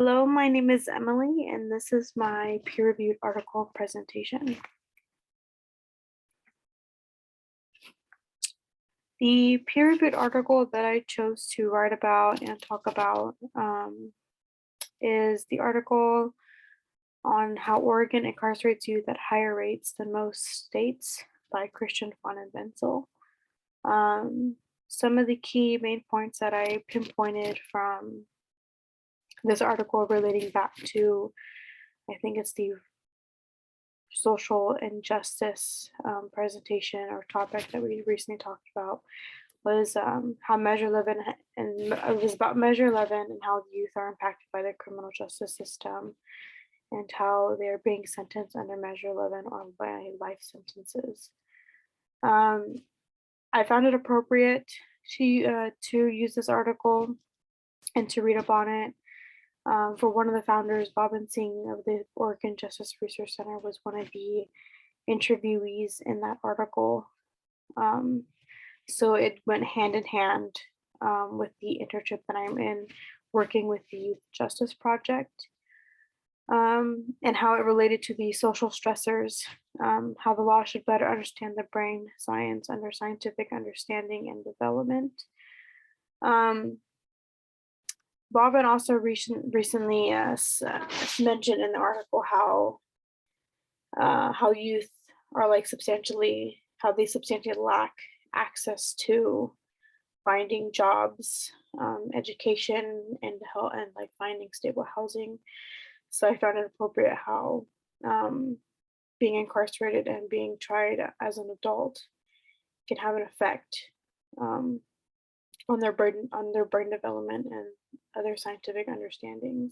Hello, my name is Emily, and this is my peer-reviewed article presentation. The peer-reviewed article that I chose to write about and talk about is the article on how Oregon incarcerates youth at higher rates than most states by Christian Fonenbensel. Some of the key main points that I pinpointed from this article relating back to, I think it's the social injustice presentation or topic that we recently talked about was how Measure 11 and it was about Measure 11 and how youth are impacted by the criminal justice system and how they're being sentenced under Measure 11 or by life sentences. I found it appropriate to use this article and to read up on it. For one of the founders, Bobin Singh of the Oregon Justice Research Center was one of the interviewees in that article. So it went hand in hand with the internship that I'm in, working with the Youth Justice Project, and how it related to the social stressors, how the law should better understand the brain science under scientific understanding and development. Bobbin also recently mentioned in the article how youth are like how they substantially lack access to finding jobs, education, and help, and like finding stable housing. So I found it appropriate how being incarcerated and being tried as an adult can have an effect on their brain development and other scientific understandings.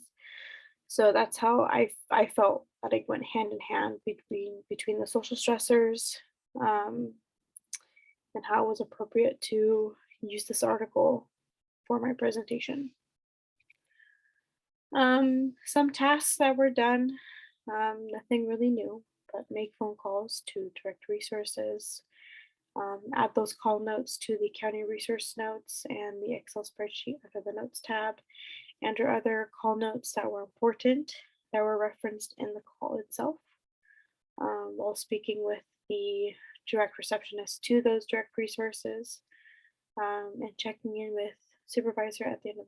So that's how I felt that it went hand in hand between the social stressors and how it was appropriate to use this article for my presentation. Some tasks that were done, nothing really new, but make phone calls to direct resources, add those call notes to the county resource notes and the Excel spreadsheet under the notes tab, enter other call notes that were important that were referenced in the call itself, while speaking with the direct receptionist to those direct resources, and checking in with supervisor at the end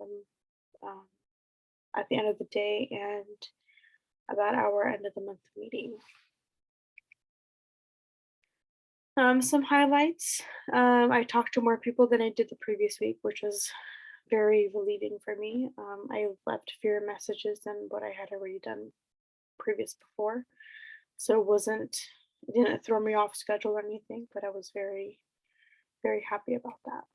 of the day and about our end of the month meeting. Some highlights. I talked to more people than I did the previous week, which was very relieving for me. I left fewer messages than what I had already done before. So it didn't throw me off schedule or anything, but I was very, very happy about that.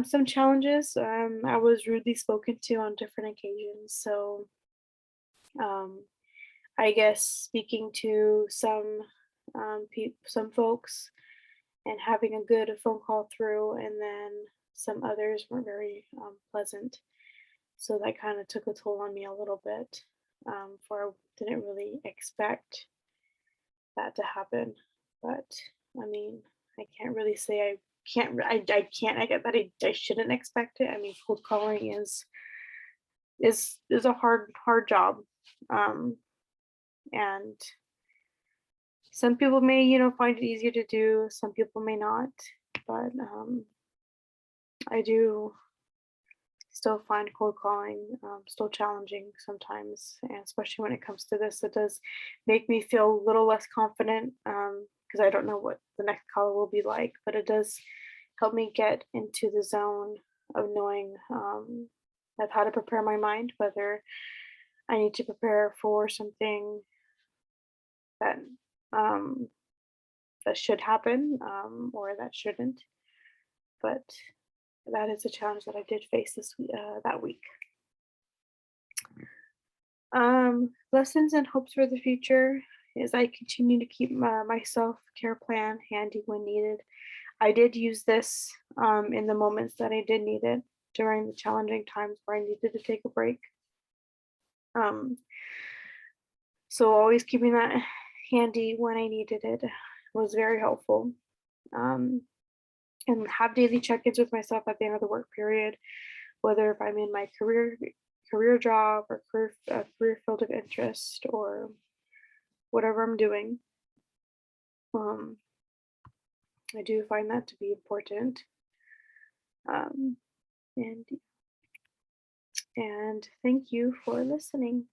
Some challenges. I was rudely spoken to on different occasions. So I guess speaking to some folks and having a good phone call through, and then some others weren't very pleasant. So that kind of took a toll on me a little bit. For I didn't really expect that to happen, but I mean, I can't really say I get that I shouldn't expect it. I mean, cold calling is a hard job, and some people may find it easier to do, some people may not, but I do still find cold calling still challenging sometimes, and especially when it comes to this, it does make me feel a little less confident because I don't know what the next call will be like, but it does help me get into the zone of knowing of how to prepare my mind, whether I need to prepare for something that that should happen or that shouldn't. But that is a challenge that I did face that week. Lessons and hopes for the future is I continue to keep my self-care plan handy when needed. I did use this in the moments that I did need it during the challenging times where I needed to take a break. So always keeping that handy when I needed it was very helpful. And have daily check-ins with myself at the end of the work period, whether if I'm in my career career job or career field of interest or whatever I'm doing. Um, I do find that to be important. Um, and thank you for listening.